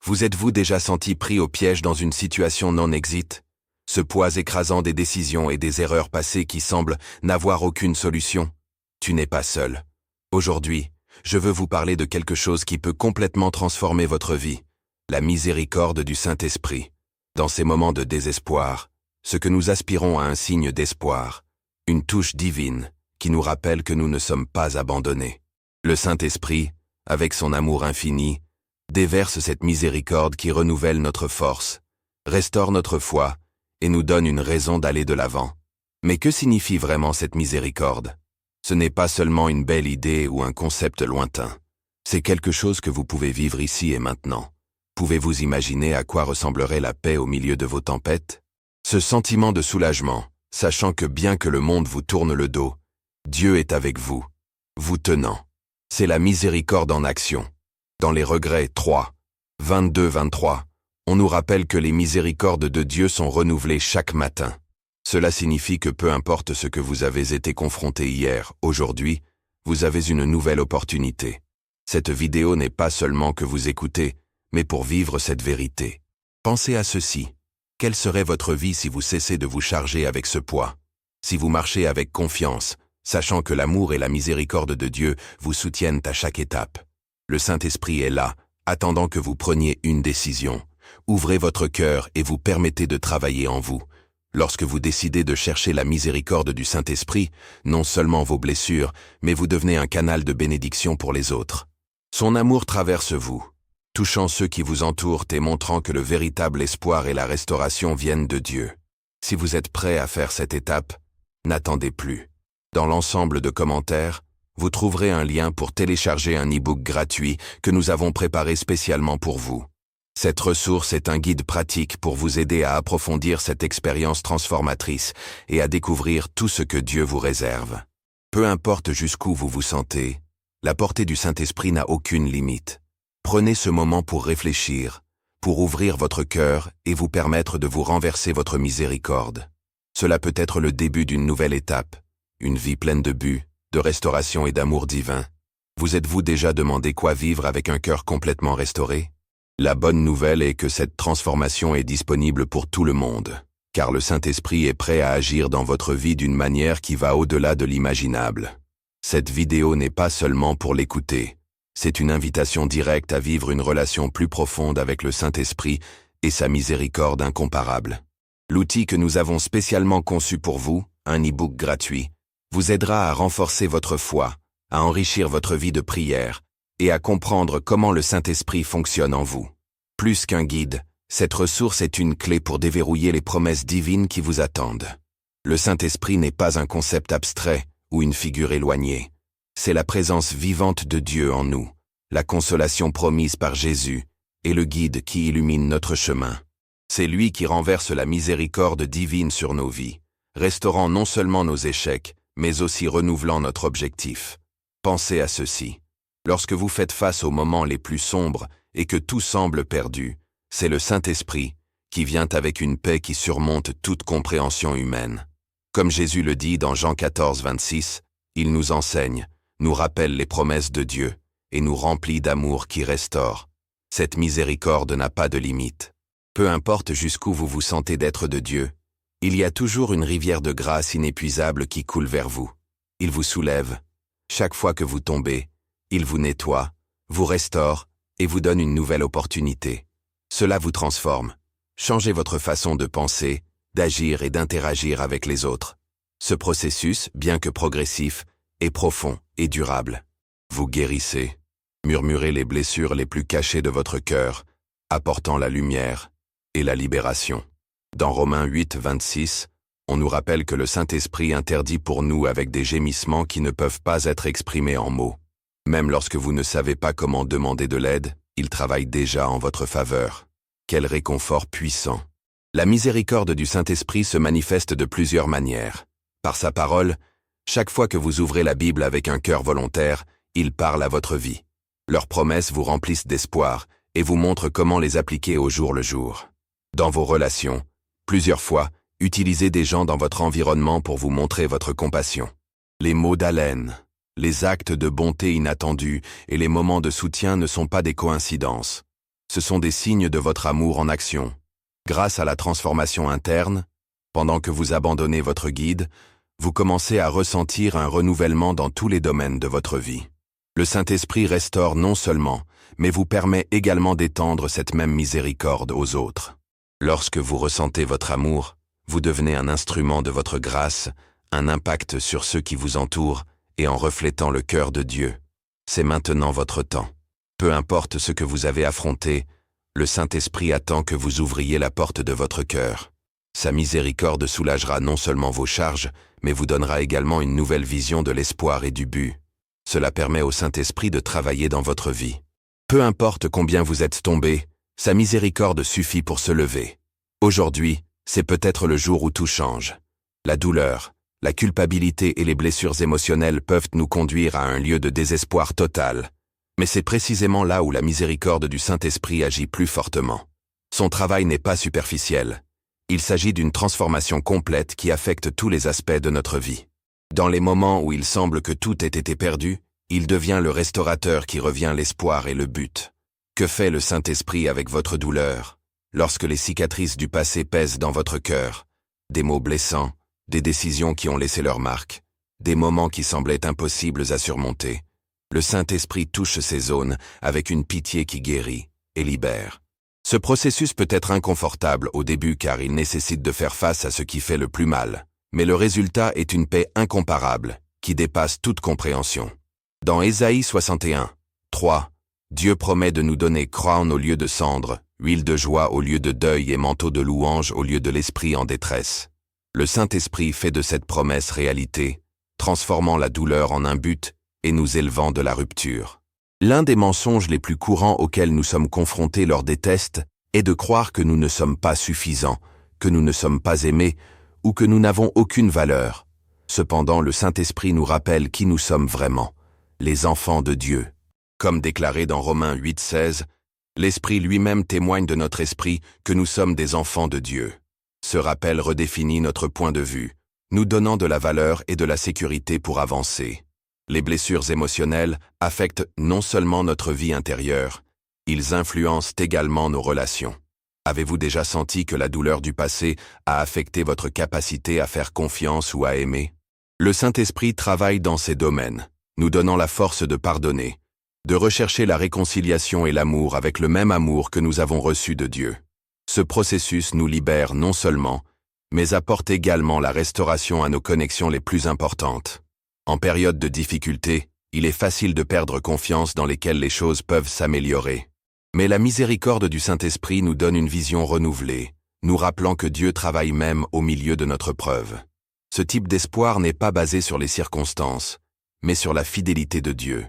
Vous êtes-vous déjà senti pris au piège dans une situation non-exit? Ce poids écrasant des décisions et des erreurs passées qui semblent n'avoir aucune solution? Tu n'es pas seul. Aujourd'hui, je veux vous parler de quelque chose qui peut complètement transformer votre vie, la miséricorde du Saint-Esprit. Dans ces moments de désespoir, ce que nous aspirons à un signe d'espoir, une touche divine qui nous rappelle que nous ne sommes pas abandonnés. Le Saint-Esprit, avec son amour infini, déverse cette miséricorde qui renouvelle notre force, restaure notre foi et nous donne une raison d'aller de l'avant. Mais que signifie vraiment cette miséricorde? Ce n'est pas seulement une belle idée ou un concept lointain. C'est quelque chose que vous pouvez vivre ici et maintenant. Pouvez-vous imaginer à quoi ressemblerait la paix au milieu de vos tempêtes? Ce sentiment de soulagement, sachant que bien que le monde vous tourne le dos, Dieu est avec vous, vous tenant. C'est la miséricorde en action. Dans les Regrets 3, 22-23, on nous rappelle que les miséricordes de Dieu sont renouvelées chaque matin. Cela signifie que peu importe ce que vous avez été confronté hier, aujourd'hui, vous avez une nouvelle opportunité. Cette vidéo n'est pas seulement que vous écoutez, mais pour vivre cette vérité. Pensez à ceci. Quelle serait votre vie si vous cessez de vous charger avec ce poids? Si vous marchez avec confiance, sachant que l'amour et la miséricorde de Dieu vous soutiennent à chaque étape. Le Saint-Esprit est là, attendant que vous preniez une décision. Ouvrez votre cœur et vous permettez de travailler en vous. Lorsque vous décidez de chercher la miséricorde du Saint-Esprit, non seulement vos blessures, mais vous devenez un canal de bénédiction pour les autres. Son amour traverse vous, touchant ceux qui vous entourent et montrant que le véritable espoir et la restauration viennent de Dieu. Si vous êtes prêt à faire cette étape, n'attendez plus. Dans l'ensemble de commentaires, vous trouverez un lien pour télécharger un e-book gratuit que nous avons préparé spécialement pour vous. Cette ressource est un guide pratique pour vous aider à approfondir cette expérience transformatrice et à découvrir tout ce que Dieu vous réserve. Peu importe jusqu'où vous vous sentez, la portée du Saint-Esprit n'a aucune limite. Prenez ce moment pour réfléchir, pour ouvrir votre cœur et vous permettre de vous renverser votre miséricorde. Cela peut être le début d'une nouvelle étape, une vie pleine de buts, de restauration et d'amour divin. Vous êtes-vous déjà demandé quoi vivre avec un cœur complètement restauré? La bonne nouvelle est que cette transformation est disponible pour tout le monde, car le Saint-Esprit est prêt à agir dans votre vie d'une manière qui va au-delà de l'imaginable. Cette vidéo n'est pas seulement pour l'écouter, c'est une invitation directe à vivre une relation plus profonde avec le Saint-Esprit et sa miséricorde incomparable. L'outil que nous avons spécialement conçu pour vous, un e-book gratuit, vous aidera à renforcer votre foi, à enrichir votre vie de prière et à comprendre comment le Saint-Esprit fonctionne en vous. Plus qu'un guide, cette ressource est une clé pour déverrouiller les promesses divines qui vous attendent. Le Saint-Esprit n'est pas un concept abstrait ou une figure éloignée. C'est la présence vivante de Dieu en nous, la consolation promise par Jésus et le guide qui illumine notre chemin. C'est lui qui renverse la miséricorde divine sur nos vies, restaurant non seulement nos échecs, mais aussi renouvelant notre objectif. Pensez à ceci. Lorsque vous faites face aux moments les plus sombres et que tout semble perdu, c'est le Saint-Esprit qui vient avec une paix qui surmonte toute compréhension humaine. Comme Jésus le dit dans Jean 14, 26, il nous enseigne, nous rappelle les promesses de Dieu et nous remplit d'amour qui restaure. Cette miséricorde n'a pas de limite. Peu importe jusqu'où vous vous sentez d'être de Dieu, il y a toujours une rivière de grâce inépuisable qui coule vers vous. Il vous soulève. Chaque fois que vous tombez, il vous nettoie, vous restaure et vous donne une nouvelle opportunité. Cela vous transforme. Changez votre façon de penser, d'agir et d'interagir avec les autres. Ce processus, bien que progressif, est profond et durable. Vous guérissez, murmurez les blessures les plus cachées de votre cœur, apportant la lumière et la libération. Dans Romains 8, 26, on nous rappelle que le Saint-Esprit interdit pour nous avec des gémissements qui ne peuvent pas être exprimés en mots. Même lorsque vous ne savez pas comment demander de l'aide, il travaille déjà en votre faveur. Quel réconfort puissant! La miséricorde du Saint-Esprit se manifeste de plusieurs manières. Par sa parole, chaque fois que vous ouvrez la Bible avec un cœur volontaire, il parle à votre vie. Leurs promesses vous remplissent d'espoir et vous montrent comment les appliquer au jour le jour. Dans vos relations, plusieurs fois, utilisez des gens dans votre environnement pour vous montrer votre compassion. Les mots d'haleine, les actes de bonté inattendus et les moments de soutien ne sont pas des coïncidences. Ce sont des signes de votre amour en action. Grâce à la transformation interne, pendant que vous abandonnez votre guide, vous commencez à ressentir un renouvellement dans tous les domaines de votre vie. Le Saint-Esprit restaure non seulement, mais vous permet également d'étendre cette même miséricorde aux autres. Lorsque vous ressentez votre amour, vous devenez un instrument de votre grâce, un impact sur ceux qui vous entourent, et en reflétant le cœur de Dieu. C'est maintenant votre temps. Peu importe ce que vous avez affronté, le Saint-Esprit attend que vous ouvriez la porte de votre cœur. Sa miséricorde soulagera non seulement vos charges, mais vous donnera également une nouvelle vision de l'espoir et du but. Cela permet au Saint-Esprit de travailler dans votre vie. Peu importe combien vous êtes tombé, sa miséricorde suffit pour se lever. Aujourd'hui, c'est peut-être le jour où tout change. La douleur, la culpabilité et les blessures émotionnelles peuvent nous conduire à un lieu de désespoir total. Mais c'est précisément là où la miséricorde du Saint-Esprit agit plus fortement. Son travail n'est pas superficiel. Il s'agit d'une transformation complète qui affecte tous les aspects de notre vie. Dans les moments où il semble que tout ait été perdu, il devient le restaurateur qui revient l'espoir et le but. Que fait le Saint-Esprit avec votre douleur, lorsque les cicatrices du passé pèsent dans votre cœur? Des mots blessants, des décisions qui ont laissé leur marque, des moments qui semblaient impossibles à surmonter. Le Saint-Esprit touche ces zones avec une pitié qui guérit et libère. Ce processus peut être inconfortable au début car il nécessite de faire face à ce qui fait le plus mal, mais le résultat est une paix incomparable qui dépasse toute compréhension. Dans Ésaïe 61, 3, Dieu promet de nous donner crown au lieu de cendre, huile de joie au lieu de deuil et manteau de louange au lieu de l'esprit en détresse. Le Saint-Esprit fait de cette promesse réalité, transformant la douleur en un but et nous élevant de la rupture. L'un des mensonges les plus courants auxquels nous sommes confrontés lors des tests est de croire que nous ne sommes pas suffisants, que nous ne sommes pas aimés ou que nous n'avons aucune valeur. Cependant, le Saint-Esprit nous rappelle qui nous sommes vraiment, les enfants de Dieu. Comme déclaré dans Romains 8,16, l'Esprit lui-même témoigne de notre esprit que nous sommes des enfants de Dieu. Ce rappel redéfinit notre point de vue, nous donnant de la valeur et de la sécurité pour avancer. Les blessures émotionnelles affectent non seulement notre vie intérieure, ils influencent également nos relations. Avez-vous déjà senti que la douleur du passé a affecté votre capacité à faire confiance ou à aimer? Le Saint-Esprit travaille dans ces domaines, nous donnant la force de pardonner, de rechercher la réconciliation et l'amour avec le même amour que nous avons reçu de Dieu. Ce processus nous libère non seulement, mais apporte également la restauration à nos connexions les plus importantes. En période de difficulté, il est facile de perdre confiance dans lesquelles les choses peuvent s'améliorer. Mais la miséricorde du Saint-Esprit nous donne une vision renouvelée, nous rappelant que Dieu travaille même au milieu de notre preuve. Ce type d'espoir n'est pas basé sur les circonstances, mais sur la fidélité de Dieu.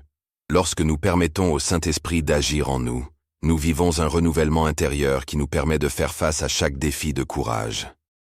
Lorsque nous permettons au Saint-Esprit d'agir en nous, nous vivons un renouvellement intérieur qui nous permet de faire face à chaque défi de courage.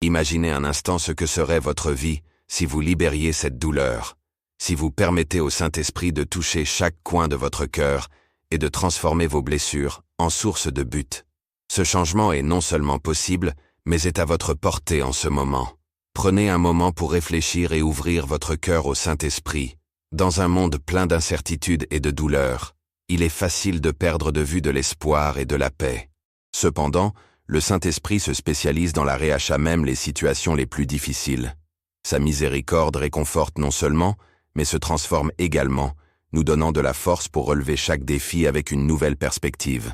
Imaginez un instant ce que serait votre vie si vous libériez cette douleur, si vous permettez au Saint-Esprit de toucher chaque coin de votre cœur et de transformer vos blessures en source de but. Ce changement est non seulement possible, mais est à votre portée en ce moment. Prenez un moment pour réfléchir et ouvrir votre cœur au Saint-Esprit. Dans un monde plein d'incertitudes et de douleurs, il est facile de perdre de vue de l'espoir et de la paix. Cependant, le Saint-Esprit se spécialise dans la réachat même les situations les plus difficiles. Sa miséricorde réconforte non seulement, mais se transforme également, nous donnant de la force pour relever chaque défi avec une nouvelle perspective.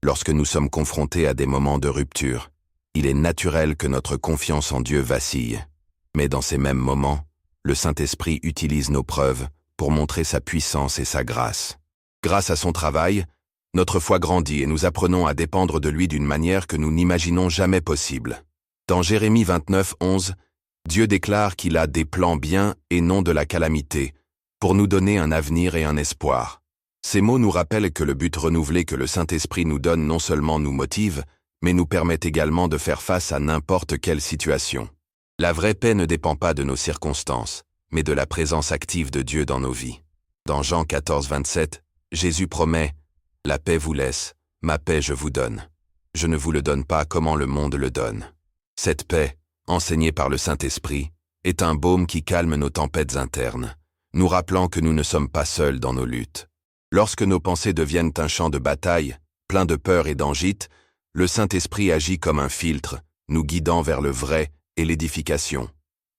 Lorsque nous sommes confrontés à des moments de rupture, il est naturel que notre confiance en Dieu vacille. Mais dans ces mêmes moments, le Saint-Esprit utilise nos preuves pour montrer sa puissance et sa grâce. Grâce à son travail, notre foi grandit et nous apprenons à dépendre de lui d'une manière que nous n'imaginons jamais possible. Dans Jérémie 29, 11, Dieu déclare qu'il a des plans bien et non de la calamité, pour nous donner un avenir et un espoir. Ces mots nous rappellent que le but renouvelé que le Saint-Esprit nous donne non seulement nous motive, mais nous permet également de faire face à n'importe quelle situation. La vraie paix ne dépend pas de nos circonstances, mais de la présence active de Dieu dans nos vies. Dans Jean 14, 27, Jésus promet « La paix vous laisse, ma paix je vous donne. Je ne vous le donne pas comment le monde le donne. » Cette paix, enseignée par le Saint-Esprit, est un baume qui calme nos tempêtes internes, nous rappelant que nous ne sommes pas seuls dans nos luttes. Lorsque nos pensées deviennent un champ de bataille, Plein de peur et d'angite, le Saint-Esprit agit comme un filtre, nous guidant vers le vrai et l'édification.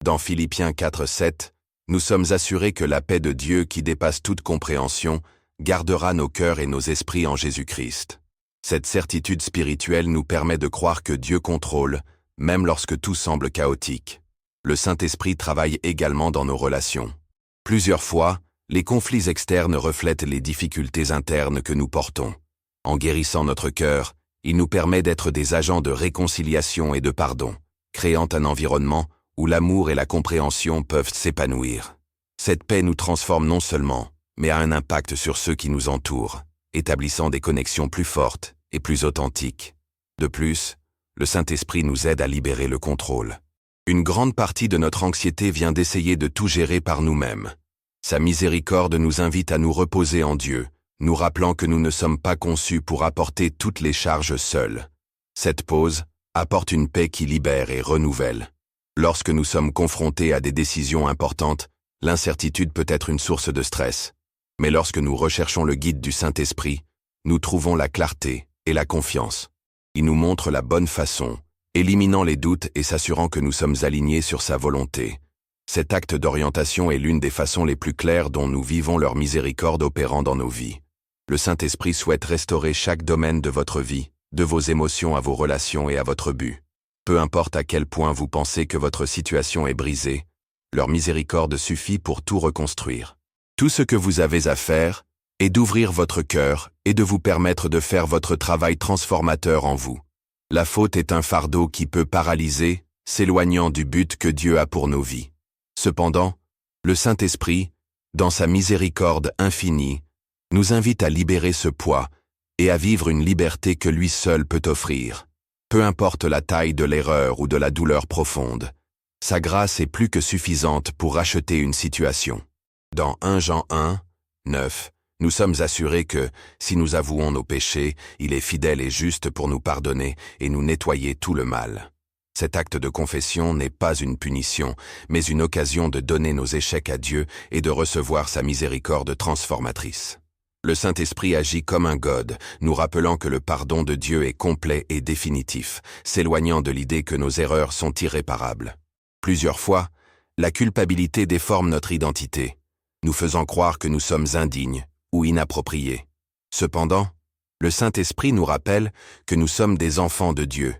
Dans Philippiens 4:7, nous sommes assurés que la paix de Dieu qui dépasse toute compréhension gardera nos cœurs et nos esprits en Jésus-Christ. Cette certitude spirituelle nous permet de croire que Dieu contrôle, même lorsque tout semble chaotique. Le Saint-Esprit travaille également dans nos relations. Plusieurs fois, les conflits externes reflètent les difficultés internes que nous portons. En guérissant notre cœur, il nous permet d'être des agents de réconciliation et de pardon, créant un environnement où l'amour et la compréhension peuvent s'épanouir. Cette paix nous transforme non seulement, mais a un impact sur ceux qui nous entourent, établissant des connexions plus fortes et plus authentiques. De plus, le Saint-Esprit nous aide à libérer le contrôle. Une grande partie de notre anxiété vient d'essayer de tout gérer par nous-mêmes. Sa miséricorde nous invite à nous reposer en Dieu, nous rappelant que nous ne sommes pas conçus pour apporter toutes les charges seuls. Cette pause apporte une paix qui libère et renouvelle. Lorsque nous sommes confrontés à des décisions importantes, l'incertitude peut être une source de stress. Mais lorsque nous recherchons le guide du Saint-Esprit, nous trouvons la clarté et la confiance. Il nous montre la bonne façon, éliminant les doutes et s'assurant que nous sommes alignés sur sa volonté. Cet acte d'orientation est l'une des façons les plus claires dont nous vivons leur miséricorde opérant dans nos vies. Le Saint-Esprit souhaite restaurer chaque domaine de votre vie, de vos émotions à vos relations et à votre but. Peu importe à quel point vous pensez que votre situation est brisée, leur miséricorde suffit pour tout reconstruire. Tout ce que vous avez à faire est d'ouvrir votre cœur et de vous permettre de faire votre travail transformateur en vous. La faute est un fardeau qui peut paralyser, s'éloignant du but que Dieu a pour nos vies. Cependant, le Saint-Esprit, dans sa miséricorde infinie, nous invite à libérer ce poids et à vivre une liberté que lui seul peut offrir. Peu importe la taille de l'erreur ou de la douleur profonde, sa grâce est plus que suffisante pour racheter une situation. Dans 1 Jean 1:9, nous sommes assurés que, si nous avouons nos péchés, il est fidèle et juste pour nous pardonner et nous nettoyer tout le mal. Cet acte de confession n'est pas une punition, mais une occasion de donner nos échecs à Dieu et de recevoir sa miséricorde transformatrice. Le Saint-Esprit agit comme un God, nous rappelant que le pardon de Dieu est complet et définitif, s'éloignant de l'idée que nos erreurs sont irréparables. Plusieurs fois, la culpabilité déforme notre identité, nous faisant croire que nous sommes indignes ou inappropriés. Cependant, le Saint-Esprit nous rappelle que nous sommes des enfants de Dieu,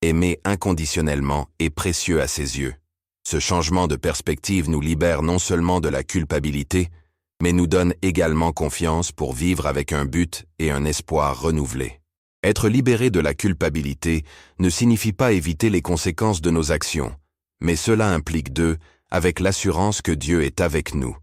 aimés inconditionnellement et précieux à ses yeux. Ce changement de perspective nous libère non seulement de la culpabilité, mais nous donne également confiance pour vivre avec un but et un espoir renouvelés. Être libéré de la culpabilité ne signifie pas éviter les conséquences de nos actions, mais cela implique avec l'assurance que Dieu est avec nous.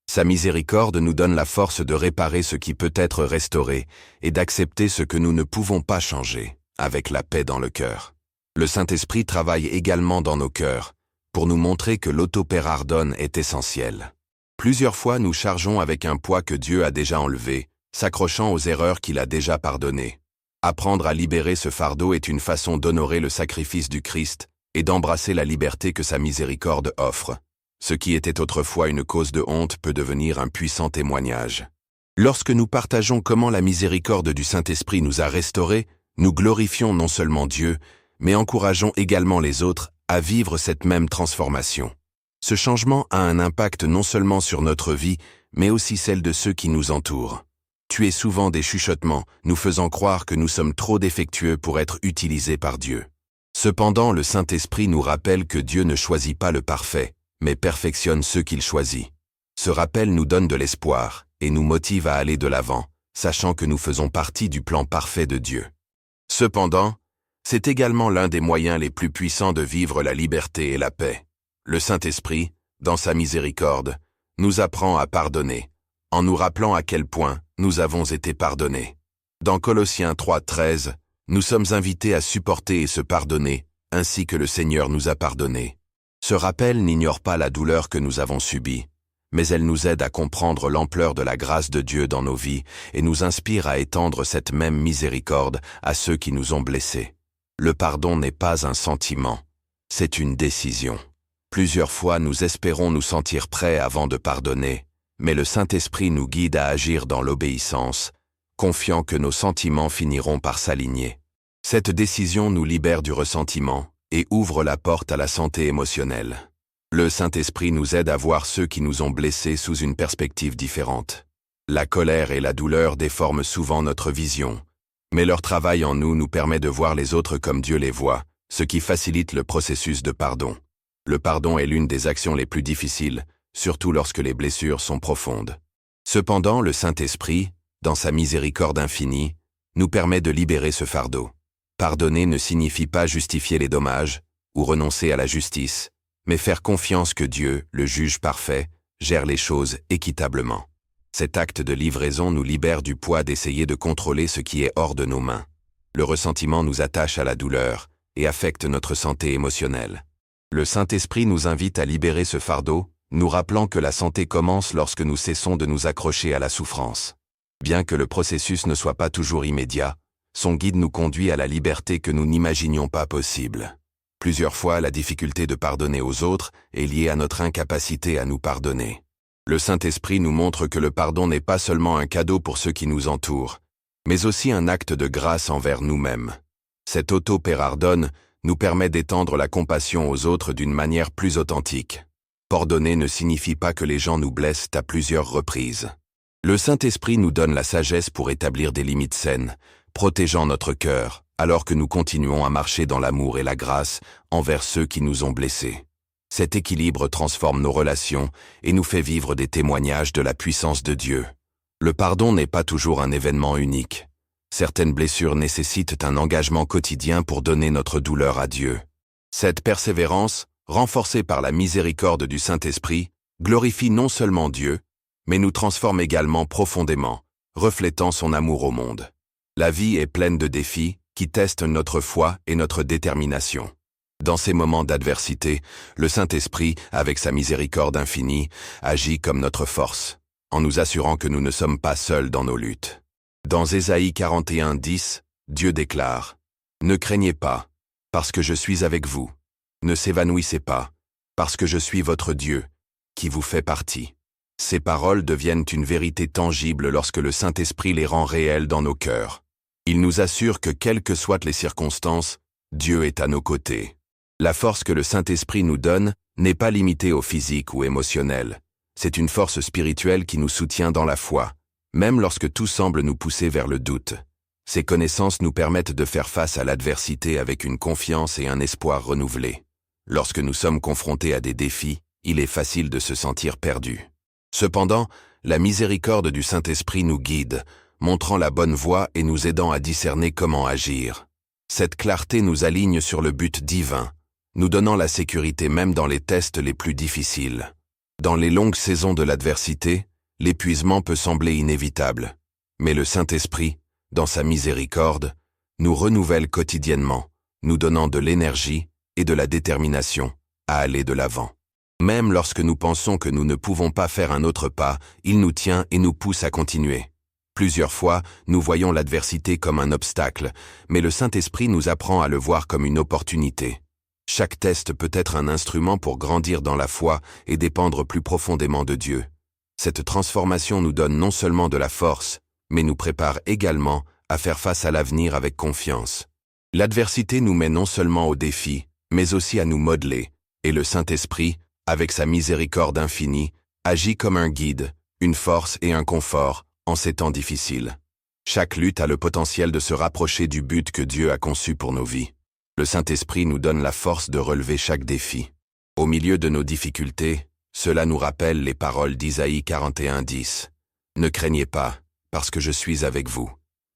Sa miséricorde nous donne la force de réparer ce qui peut être restauré et d'accepter ce que nous ne pouvons pas changer, avec la paix dans le cœur. Le Saint-Esprit travaille également dans nos cœurs, pour nous montrer que l'autopérardon est essentiel. Plusieurs fois nous chargeons avec un poids que Dieu a déjà enlevé, s'accrochant aux erreurs qu'il a déjà pardonnées. Apprendre à libérer ce fardeau est une façon d'honorer le sacrifice du Christ et d'embrasser la liberté que sa miséricorde offre. Ce qui était autrefois une cause de honte peut devenir un puissant témoignage. Lorsque nous partageons comment la miséricorde du Saint-Esprit nous a restaurés, nous glorifions non seulement Dieu, mais encourageons également les autres à vivre cette même transformation. Ce changement a un impact non seulement sur notre vie, mais aussi celle de ceux qui nous entourent. Tu es souvent des chuchotements, nous faisant croire que nous sommes trop défectueux pour être utilisés par Dieu. Cependant, le Saint-Esprit nous rappelle que Dieu ne choisit pas le parfait, mais perfectionne ceux qu'il choisit. Ce rappel nous donne de l'espoir et nous motive à aller de l'avant, sachant que nous faisons partie du plan parfait de Dieu. Cependant, c'est également l'un des moyens les plus puissants de vivre la liberté et la paix. Le Saint-Esprit, dans sa miséricorde, nous apprend à pardonner, en nous rappelant à quel point nous avons été pardonnés. Dans Colossiens 3:13, nous sommes invités à supporter et se pardonner, ainsi que le Seigneur nous a pardonnés. Ce rappel n'ignore pas la douleur que nous avons subie, mais elle nous aide à comprendre l'ampleur de la grâce de Dieu dans nos vies et nous inspire à étendre cette même miséricorde à ceux qui nous ont blessés. Le pardon n'est pas un sentiment, c'est une décision. Plusieurs fois nous espérons nous sentir prêts avant de pardonner, mais le Saint-Esprit nous guide à agir dans l'obéissance, confiants que nos sentiments finiront par s'aligner. Cette décision nous libère du ressentiment et ouvre la porte à la santé émotionnelle. Le Saint-Esprit nous aide à voir ceux qui nous ont blessés sous une perspective différente. La colère et la douleur déforment souvent notre vision, mais leur travail en nous permet de voir les autres comme Dieu les voit, ce qui facilite le processus de pardon. Le pardon est l'une des actions les plus difficiles, surtout lorsque les blessures sont profondes. Cependant, le Saint-Esprit, dans sa miséricorde infinie, nous permet de libérer ce fardeau. Pardonner ne signifie pas justifier les dommages ou renoncer à la justice, mais faire confiance que Dieu, le juge parfait, gère les choses équitablement. Cet acte de livraison nous libère du poids d'essayer de contrôler ce qui est hors de nos mains. Le ressentiment nous attache à la douleur et affecte notre santé émotionnelle. Le Saint-Esprit nous invite à libérer ce fardeau, nous rappelant que la santé commence lorsque nous cessons de nous accrocher à la souffrance. Bien que le processus ne soit pas toujours immédiat, son guide nous conduit à la liberté que nous n'imaginions pas possible. Plusieurs fois, la difficulté de pardonner aux autres est liée à notre incapacité à nous pardonner. Le Saint-Esprit nous montre que le pardon n'est pas seulement un cadeau pour ceux qui nous entourent, mais aussi un acte de grâce envers nous-mêmes. Cet auto-pardon nous permet d'étendre la compassion aux autres d'une manière plus authentique. Pardonner ne signifie pas que les gens nous blessent à plusieurs reprises. Le Saint-Esprit nous donne la sagesse pour établir des limites saines, protégeant notre cœur, alors que nous continuons à marcher dans l'amour et la grâce envers ceux qui nous ont blessés. Cet équilibre transforme nos relations et nous fait vivre des témoignages de la puissance de Dieu. Le pardon n'est pas toujours un événement unique. Certaines blessures nécessitent un engagement quotidien pour donner notre douleur à Dieu. Cette persévérance, renforcée par la miséricorde du Saint-Esprit, glorifie non seulement Dieu, mais nous transforme également profondément, reflétant son amour au monde. La vie est pleine de défis qui testent notre foi et notre détermination. Dans ces moments d'adversité, le Saint-Esprit, avec sa miséricorde infinie, agit comme notre force, en nous assurant que nous ne sommes pas seuls dans nos luttes. Dans Ésaïe 41:10, Dieu déclare « Ne craignez pas, parce que je suis avec vous. Ne s'évanouissez pas, parce que je suis votre Dieu, qui vous fait partie. » Ces paroles deviennent une vérité tangible lorsque le Saint-Esprit les rend réelles dans nos cœurs. Il nous assure que quelles que soient les circonstances, Dieu est à nos côtés. La force que le Saint-Esprit nous donne n'est pas limitée au physique ou émotionnel. C'est une force spirituelle qui nous soutient dans la foi, même lorsque tout semble nous pousser vers le doute. Ces connaissances nous permettent de faire face à l'adversité avec une confiance et un espoir renouvelés. Lorsque nous sommes confrontés à des défis, il est facile de se sentir perdu. Cependant, la miséricorde du Saint-Esprit nous guide, montrant la bonne voie et nous aidant à discerner comment agir. Cette clarté nous aligne sur le but divin, nous donnant la sécurité même dans les tests les plus difficiles. Dans les longues saisons de l'adversité, l'épuisement peut sembler inévitable, mais le Saint-Esprit, dans sa miséricorde, nous renouvelle quotidiennement, nous donnant de l'énergie et de la détermination à aller de l'avant. Même lorsque nous pensons que nous ne pouvons pas faire un autre pas, il nous tient et nous pousse à continuer. Plusieurs fois, nous voyons l'adversité comme un obstacle, mais le Saint-Esprit nous apprend à le voir comme une opportunité. Chaque test peut être un instrument pour grandir dans la foi et dépendre plus profondément de Dieu. Cette transformation nous donne non seulement de la force, mais nous prépare également à faire face à l'avenir avec confiance. L'adversité nous met non seulement au défi, mais aussi à nous modeler, et le Saint-Esprit, avec sa miséricorde infinie, agit comme un guide, une force et un confort en ces temps difficiles. Chaque lutte a le potentiel de se rapprocher du but que Dieu a conçu pour nos vies. Le Saint-Esprit nous donne la force de relever chaque défi. Au milieu de nos difficultés, cela nous rappelle les paroles d'Isaïe 41:10. « Ne craignez pas, parce que je suis avec vous.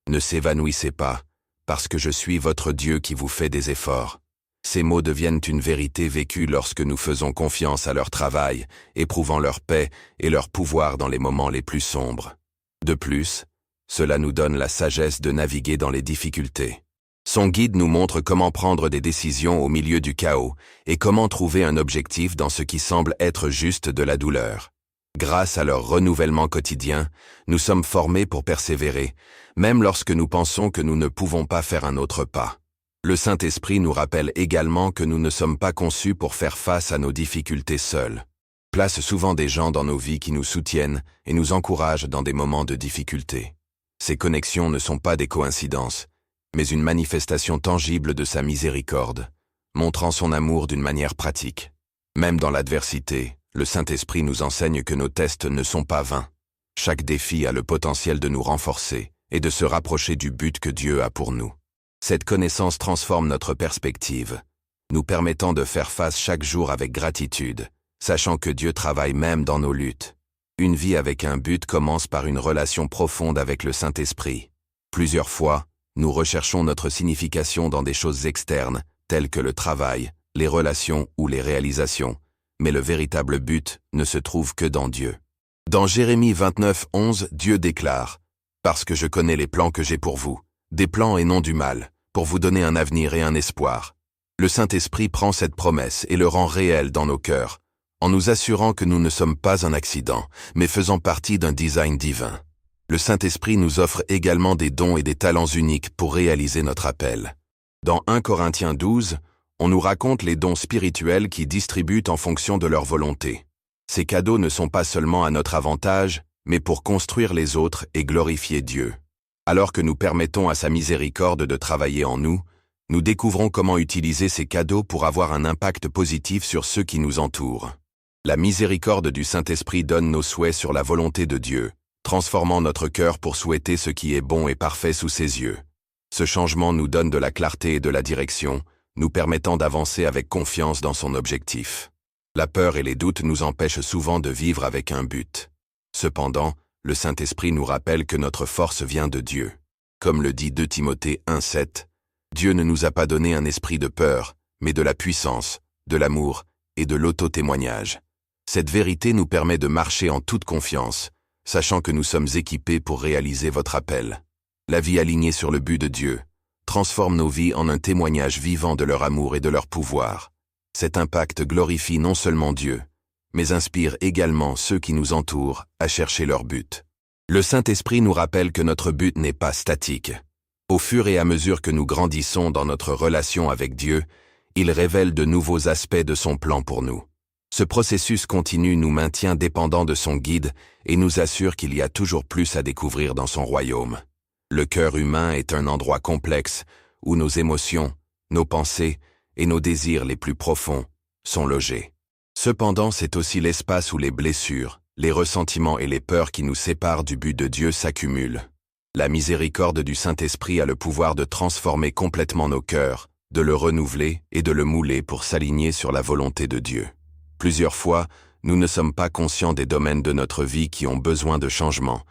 Ne s'évanouissez pas, parce que je suis votre Dieu qui vous fait des efforts. » Ces mots deviennent une vérité vécue lorsque nous faisons confiance à leur travail, éprouvant leur paix et leur pouvoir dans les moments les plus sombres. De plus, cela nous donne la sagesse de naviguer dans les difficultés. Son guide nous montre comment prendre des décisions au milieu du chaos et comment trouver un objectif dans ce qui semble être juste de la douleur. Grâce à leur renouvellement quotidien, nous sommes formés pour persévérer, même lorsque nous pensons que nous ne pouvons pas faire un autre pas. Le Saint-Esprit nous rappelle également que nous ne sommes pas conçus pour faire face à nos difficultés seuls. Place souvent des gens dans nos vies qui nous soutiennent et nous encouragent dans des moments de difficulté. Ces connexions ne sont pas des coïncidences, mais une manifestation tangible de sa miséricorde, montrant son amour d'une manière pratique. Même dans l'adversité, le Saint-Esprit nous enseigne que nos tests ne sont pas vains. Chaque défi a le potentiel de nous renforcer et de se rapprocher du but que Dieu a pour nous. Cette connaissance transforme notre perspective, nous permettant de faire face chaque jour avec gratitude, sachant que Dieu travaille même dans nos luttes. Une vie avec un but commence par une relation profonde avec le Saint-Esprit. Plusieurs fois, nous recherchons notre signification dans des choses externes, telles que le travail, les relations ou les réalisations, mais le véritable but ne se trouve que dans Dieu. Dans Jérémie 29:11, Dieu déclare « Parce que je connais les plans que j'ai pour vous, des plans et non du mal, pour vous donner un avenir et un espoir. » Le Saint-Esprit prend cette promesse et le rend réelle dans nos cœurs, en nous assurant que nous ne sommes pas un accident, mais faisant partie d'un design divin. Le Saint-Esprit nous offre également des dons et des talents uniques pour réaliser notre appel. Dans 1 Corinthiens 12, on nous raconte les dons spirituels qui distribuent en fonction de leur volonté. Ces cadeaux ne sont pas seulement à notre avantage, mais pour construire les autres et glorifier Dieu. Alors que nous permettons à sa miséricorde de travailler en nous, nous découvrons comment utiliser ces cadeaux pour avoir un impact positif sur ceux qui nous entourent. La miséricorde du Saint-Esprit donne nos souhaits sur la volonté de Dieu, transformant notre cœur pour souhaiter ce qui est bon et parfait sous ses yeux. Ce changement nous donne de la clarté et de la direction, nous permettant d'avancer avec confiance dans son objectif. La peur et les doutes nous empêchent souvent de vivre avec un but. Cependant, le Saint-Esprit nous rappelle que notre force vient de Dieu. Comme le dit 2 Timothée 1:7, Dieu ne nous a pas donné un esprit de peur, mais de la puissance, de l'amour et de l'auto-témoignage. Cette vérité nous permet de marcher en toute confiance, sachant que nous sommes équipés pour réaliser votre appel. La vie alignée sur le but de Dieu transforme nos vies en un témoignage vivant de leur amour et de leur pouvoir. Cet impact glorifie non seulement Dieu, mais inspire également ceux qui nous entourent à chercher leur but. Le Saint-Esprit nous rappelle que notre but n'est pas statique. Au fur et à mesure que nous grandissons dans notre relation avec Dieu, il révèle de nouveaux aspects de son plan pour nous. Ce processus continu nous maintient dépendants de son guide et nous assure qu'il y a toujours plus à découvrir dans son royaume. Le cœur humain est un endroit complexe où nos émotions, nos pensées et nos désirs les plus profonds sont logés. Cependant, c'est aussi l'espace où les blessures, les ressentiments et les peurs qui nous séparent du but de Dieu s'accumulent. La miséricorde du Saint-Esprit a le pouvoir de transformer complètement nos cœurs, de le renouveler et de le mouler pour s'aligner sur la volonté de Dieu. Plusieurs fois, nous ne sommes pas conscients des domaines de notre vie qui ont besoin de changement.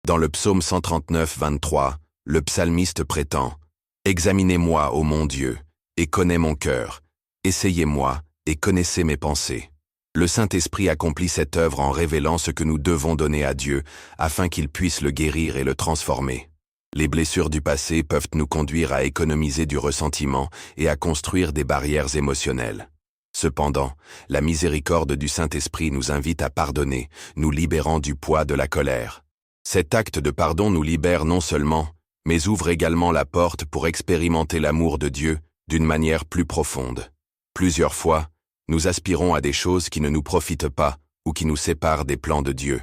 Dans le psaume 139:23, le psalmiste prétend « Examinez-moi, ô mon Dieu, et connais mon cœur. Essayez-moi, et connaissez mes pensées. » Le Saint-Esprit accomplit cette œuvre en révélant ce que nous devons donner à Dieu, afin qu'il puisse le guérir et le transformer. Les blessures du passé peuvent nous conduire à économiser du ressentiment et à construire des barrières émotionnelles. Cependant, la miséricorde du Saint-Esprit nous invite à pardonner, nous libérant du poids de la colère. Cet acte de pardon nous libère non seulement, mais ouvre également la porte pour expérimenter l'amour de Dieu d'une manière plus profonde. Plusieurs fois, nous aspirons à des choses qui ne nous profitent pas ou qui nous séparent des plans de Dieu.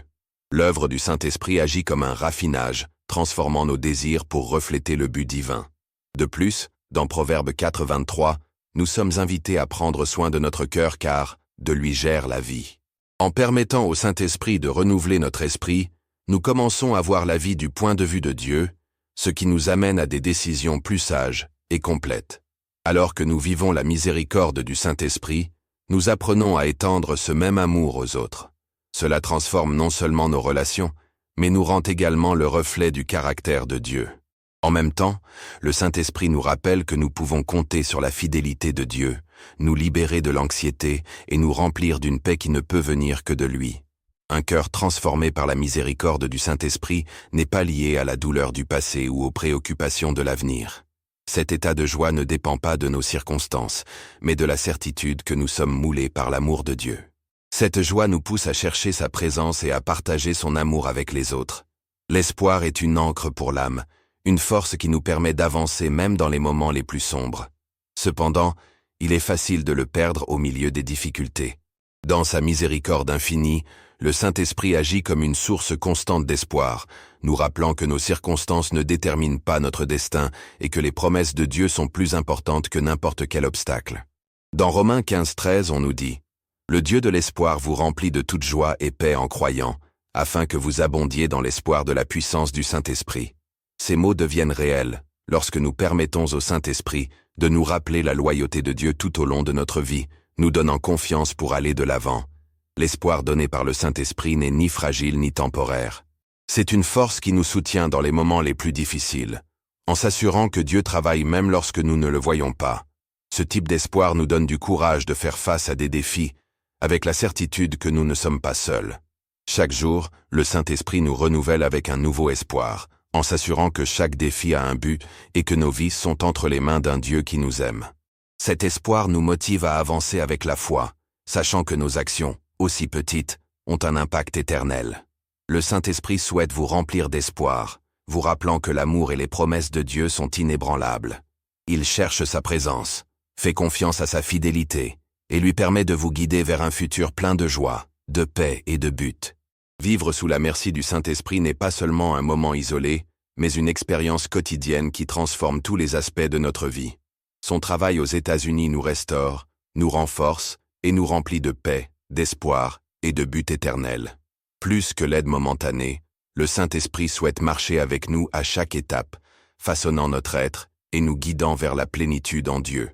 L'œuvre du Saint-Esprit agit comme un raffinage, transformant nos désirs pour refléter le but divin. De plus, dans Proverbe 4:23, nous sommes invités à prendre soin de notre cœur car de lui gère la vie. En permettant au Saint-Esprit de renouveler notre esprit, nous commençons à voir la vie du point de vue de Dieu, ce qui nous amène à des décisions plus sages et complètes. Alors que nous vivons la miséricorde du Saint-Esprit, nous apprenons à étendre ce même amour aux autres. Cela transforme non seulement nos relations, mais nous rend également le reflet du caractère de Dieu. En même temps, le Saint-Esprit nous rappelle que nous pouvons compter sur la fidélité de Dieu, nous libérer de l'anxiété et nous remplir d'une paix qui ne peut venir que de lui. Un cœur transformé par la miséricorde du Saint-Esprit n'est pas lié à la douleur du passé ou aux préoccupations de l'avenir. Cet état de joie ne dépend pas de nos circonstances, mais de la certitude que nous sommes moulés par l'amour de Dieu. Cette joie nous pousse à chercher sa présence et à partager son amour avec les autres. L'espoir est une ancre pour l'âme, une force qui nous permet d'avancer même dans les moments les plus sombres. Cependant, il est facile de le perdre au milieu des difficultés. Dans sa miséricorde infinie, le Saint-Esprit agit comme une source constante d'espoir, nous rappelant que nos circonstances ne déterminent pas notre destin et que les promesses de Dieu sont plus importantes que n'importe quel obstacle. Dans Romains 15:13, on nous dit « Le Dieu de l'espoir vous remplit de toute joie et paix en croyant, afin que vous abondiez dans l'espoir de la puissance du Saint-Esprit. » Ces mots deviennent réels lorsque nous permettons au Saint-Esprit de nous rappeler la loyauté de Dieu tout au long de notre vie, nous donnant confiance pour aller de l'avant. L'espoir donné par le Saint-Esprit n'est ni fragile ni temporaire. C'est une force qui nous soutient dans les moments les plus difficiles, en s'assurant que Dieu travaille même lorsque nous ne le voyons pas. Ce type d'espoir nous donne du courage de faire face à des défis, avec la certitude que nous ne sommes pas seuls. Chaque jour, le Saint-Esprit nous renouvelle avec un nouveau espoir, en s'assurant que chaque défi a un but et que nos vies sont entre les mains d'un Dieu qui nous aime. Cet espoir nous motive à avancer avec la foi, sachant que nos actions, aussi petites, ont un impact éternel. Le Saint-Esprit souhaite vous remplir d'espoir, vous rappelant que l'amour et les promesses de Dieu sont inébranlables. Il cherche sa présence, fait confiance à sa fidélité, et lui permet de vous guider vers un futur plein de joie, de paix et de but. Vivre sous la merci du Saint-Esprit n'est pas seulement un moment isolé, mais une expérience quotidienne qui transforme tous les aspects de notre vie. Son travail aux États-Unis nous restaure, nous renforce et nous remplit de paix, d'espoir et de but éternel. Plus que l'aide momentanée, le Saint-Esprit souhaite marcher avec nous à chaque étape, façonnant notre être et nous guidant vers la plénitude en Dieu.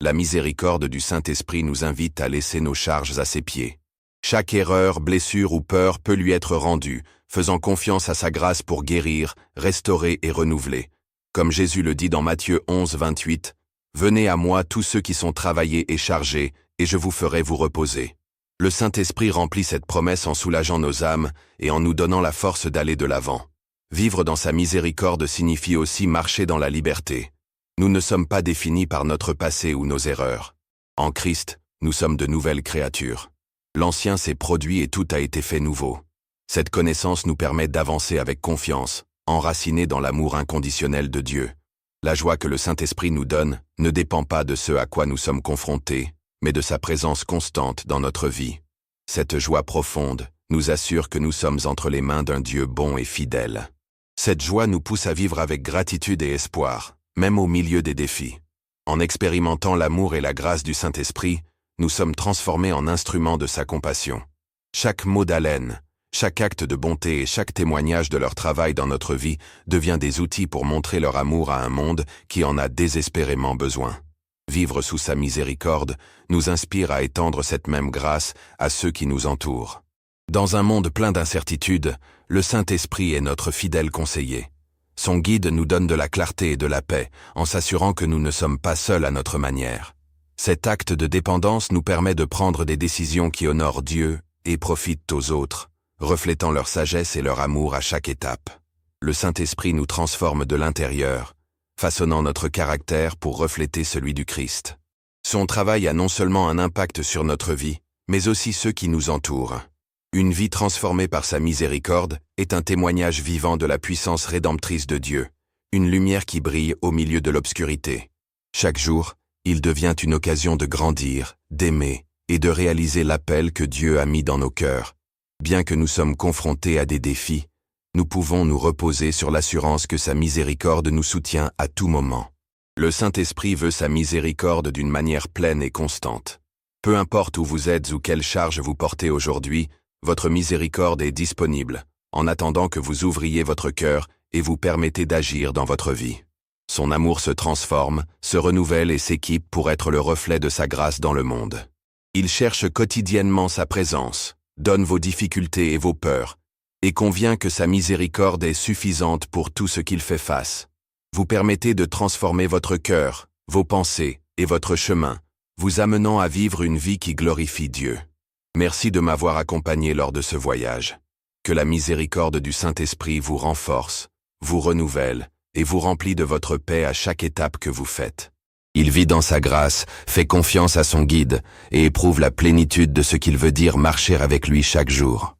La miséricorde du Saint-Esprit nous invite à laisser nos charges à ses pieds. Chaque erreur, blessure ou peur peut lui être rendue, faisant confiance à sa grâce pour guérir, restaurer et renouveler. Comme Jésus le dit dans Matthieu 11:28, « Venez à moi tous ceux qui sont travaillés et chargés, et je vous ferai vous reposer. » Le Saint-Esprit remplit cette promesse en soulageant nos âmes et en nous donnant la force d'aller de l'avant. Vivre dans sa miséricorde signifie aussi marcher dans la liberté. Nous ne sommes pas définis par notre passé ou nos erreurs. En Christ, nous sommes de nouvelles créatures. L'ancien s'est produit et tout a été fait nouveau. Cette connaissance nous permet d'avancer avec confiance, enracinés dans l'amour inconditionnel de Dieu. La joie que le Saint-Esprit nous donne ne dépend pas de ce à quoi nous sommes confrontés, mais de sa présence constante dans notre vie. Cette joie profonde nous assure que nous sommes entre les mains d'un Dieu bon et fidèle. Cette joie nous pousse à vivre avec gratitude et espoir, même au milieu des défis. En expérimentant l'amour et la grâce du Saint-Esprit, nous sommes transformés en instruments de sa compassion. Chaque mot d'haleine, chaque acte de bonté et chaque témoignage de leur travail dans notre vie devient des outils pour montrer leur amour à un monde qui en a désespérément besoin. Vivre sous sa miséricorde nous inspire à étendre cette même grâce à ceux qui nous entourent. Dans un monde plein d'incertitudes, le Saint-Esprit est notre fidèle conseiller. Son guide nous donne de la clarté et de la paix, en s'assurant que nous ne sommes pas seuls à notre manière. Cet acte de dépendance nous permet de prendre des décisions qui honorent Dieu et profitent aux autres, reflétant leur sagesse et leur amour à chaque étape. Le Saint-Esprit nous transforme de l'intérieur, façonnant notre caractère pour refléter celui du Christ. Son travail a non seulement un impact sur notre vie, mais aussi ceux qui nous entourent. Une vie transformée par sa miséricorde est un témoignage vivant de la puissance rédemptrice de Dieu, une lumière qui brille au milieu de l'obscurité. Chaque jour, il devient une occasion de grandir, d'aimer et de réaliser l'appel que Dieu a mis dans nos cœurs. Bien que nous sommes confrontés à des défis, nous pouvons nous reposer sur l'assurance que sa miséricorde nous soutient à tout moment. Le Saint-Esprit veut sa miséricorde d'une manière pleine et constante. Peu importe où vous êtes ou quelle charge vous portez aujourd'hui, votre miséricorde est disponible, en attendant que vous ouvriez votre cœur et vous permettez d'agir dans votre vie. Son amour se transforme, se renouvelle et s'équipe pour être le reflet de sa grâce dans le monde. Il cherche quotidiennement sa présence, donne vos difficultés et vos peurs, et convient que sa miséricorde est suffisante pour tout ce qu'il fait face. Vous permettez de transformer votre cœur, vos pensées et votre chemin, vous amenant à vivre une vie qui glorifie Dieu. Merci de m'avoir accompagné lors de ce voyage. Que la miséricorde du Saint-Esprit vous renforce, vous renouvelle et vous remplit de votre paix à chaque étape que vous faites. Il vit dans sa grâce, fait confiance à son guide et éprouve la plénitude de ce qu'il veut dire marcher avec lui chaque jour.